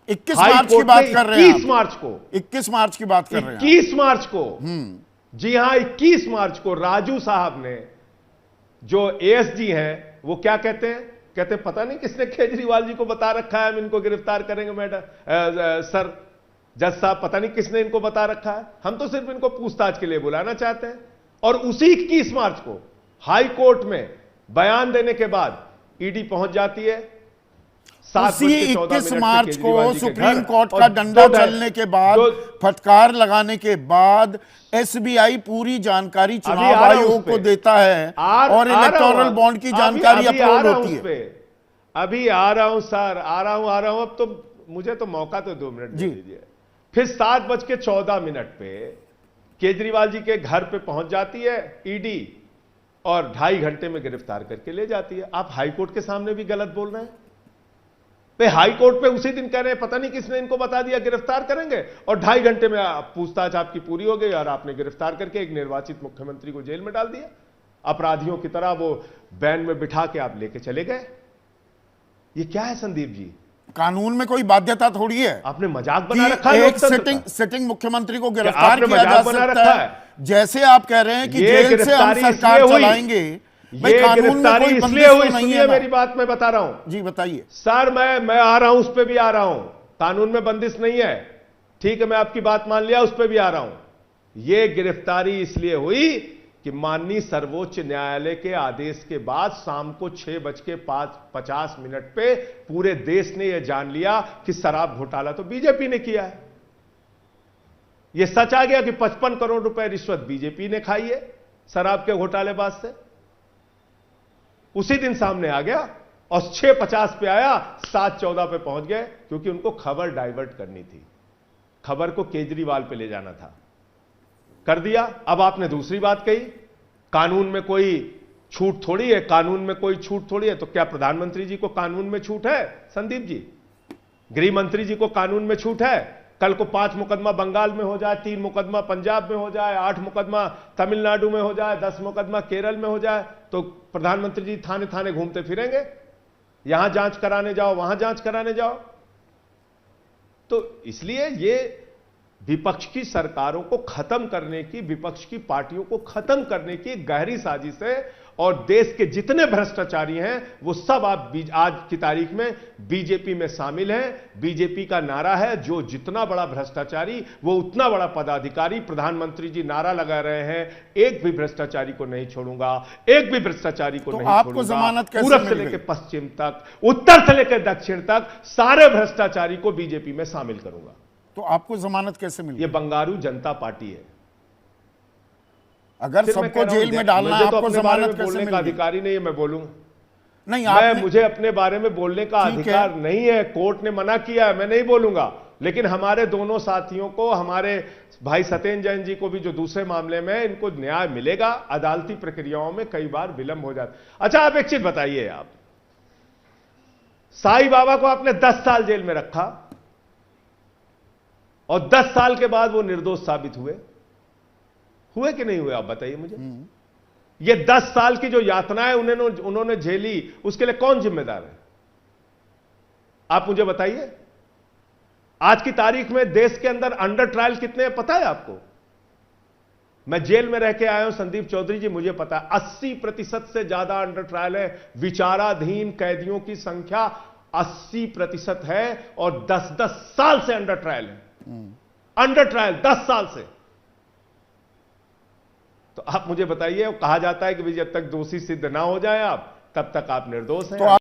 21 मार्च की बात कर रहे हैं, 21 मार्च को, 21 मार्च की बात कर रहे हैं, 21 मार्च को, जी हां 21 मार्च को राजू साहब ने, जो एएसजी हैं, वो क्या कहते हैं, कहते पता नहीं किसने केजरीवाल जी को बता रखा है हम इनको गिरफ्तार करेंगे मैडम सर, जज साहब पता नहीं किसने इनको बता रखा है, हम तो सिर्फ इनको पूछताछ के लिए बुलाना चाहते हैं। और उसी 21 मार्च को हाई कोर्ट में बयान देने के बाद ईडी पहुंच जाती है। उसी 21 मार्च को सुप्रीम कोर्ट का डंडा चलने के बाद, फटकार लगाने के बाद एसबीआई पूरी जानकारी चुनाव आयोग को देता है और इलेक्टोरल बॉन्ड की जानकारी अपलोड होती है। अभी आ रहा हूं सर, आ रहा हूं, अब तो मुझे तो मौका तो 2 मिनट दे दीजिए। फिर 7:14 पे केजरीवाल जी के घर पे पहुंच जाती है ईडी और 2.5 घंटे में गिरफ्तार करके ले जाती है। आप हाईकोर्ट के सामने भी गलत बोल रहे हैं। हाई कोर्ट पे उसी दिन कह रहे हैं पता नहीं किसने इनको बता दिया गिरफ्तार करेंगे, और 2.5 घंटे में पूछताछ आपकी पूरी हो गई और आपने गिरफ्तार करके एक निर्वाचित मुख्यमंत्री को जेल में डाल दिया। अपराधियों की तरह वो वैन में बिठा के आप लेके चले गए। ये क्या है संदीप जी? कानून में कोई बाध्यता थोड़ी है। आपने मजाक बना रखा है। एक सिटिंग मुख्यमंत्री को गिरफ्तार किया जा सकता है, जैसे आप कह रहे हैं कि जेल से हम सरकार चलाएंगे। ये गिरफ्तारी इसलिए हुई, सुनिए मेरी बात मैं बता रहा हूं जी, बताइए सर। मैं आ रहा हूं, उस पर भी आ रहा हूं। कानून में बंदिश नहीं है, ठीक है, मैं आपकी बात मान लिया, उस पर भी आ रहा हूं। यह गिरफ्तारी इसलिए हुई कि माननीय सर्वोच्च न्यायालय के आदेश के बाद शाम को 6:50 पे पूरे देश ने यह जान लिया कि शराब घोटाला तो बीजेपी ने किया है। यह सच आ गया कि 55 करोड़ रुपए रिश्वत बीजेपी ने खाई है शराब के घोटालेबाज से। उसी दिन सामने आ गया और 6:50 पे आया, 7:14 पे पहुंच गए, क्योंकि उनको खबर डाइवर्ट करनी थी, खबर को केजरीवाल पे ले जाना था। कर दिया। अब आपने दूसरी बात कही, कानून में कोई छूट थोड़ी है, कानून में कोई छूट थोड़ी है। तो क्या प्रधानमंत्री जी को कानून में छूट है संदीप जी? गृह मंत्री जी को कानून में छूट है? कल को 5 मुकदमा बंगाल में हो जाए, 3 मुकदमा पंजाब में हो जाए, 8 मुकदमा तमिलनाडु में हो जाए, 10 मुकदमा केरल में हो जाए, तो प्रधानमंत्री जी थाने थाने घूमते फिरेंगे, यहां जांच कराने जाओ, वहां जांच कराने जाओ। तो इसलिए ये विपक्ष की सरकारों को खत्म करने की, विपक्ष की पार्टियों को खत्म करने की गहरी साजिश है। और देश के जितने भ्रष्टाचारी हैं वो सब आज की तारीख में बीजेपी में शामिल हैं। बीजेपी का नारा है, जो जितना बड़ा भ्रष्टाचारी वो उतना बड़ा पदाधिकारी। प्रधानमंत्री जी नारा लगा रहे हैं, एक भी भ्रष्टाचारी को नहीं छोड़ूंगा, एक भी भ्रष्टाचारी को नहीं आपको छोड़ूंगा। जमानत कैसे पूरब से लेकर पश्चिम तक, उत्तर से लेकर दक्षिण तक सारे भ्रष्टाचारी को बीजेपी में शामिल करूंगा। तो आपको जमानत कैसे मिली? ये बंगारू जनता पार्टी है। अगर सबको जेल में डालना है, आपको जमानत कैसे बोलने का अधिकारी नहीं है, मैं बोलूंगा नहीं, मुझे अपने बारे में बोलने का अधिकार नहीं है। कोर्ट ने मना किया है, मैं नहीं बोलूंगा। लेकिन हमारे दोनों साथियों को, हमारे भाई सत्येंद्र जैन जी को भी, जो दूसरे मामले में, इनको न्याय मिलेगा। अदालती प्रक्रियाओं में कई बार विलंब हो जाता। अच्छा, आप एक चीज बताइए, आप साईं बाबा को आपने 10 साल जेल में रखा और 10 साल के बाद वो निर्दोष साबित हुए कि नहीं हुए? आप बताइए मुझे। ये 10 साल की जो यातनाएं उन्होंने झेली, उसके लिए कौन जिम्मेदार है? आप मुझे बताइए। आज की तारीख में देश के अंदर अंडर ट्रायल कितने हैं पता है आपको? मैं जेल में रह के आया हूं संदीप चौधरी जी, मुझे पता है 80% से ज्यादा अंडर ट्रायल है। विचाराधीन कैदियों की संख्या 80% है और 10-10 साल से अंडर ट्रायल है। अंडर ट्रायल 10 साल से। तो आप मुझे बताइए, कहा जाता है कि जब तक दोषी सिद्ध ना हो जाए आप, तब तक आप निर्दोष हैं।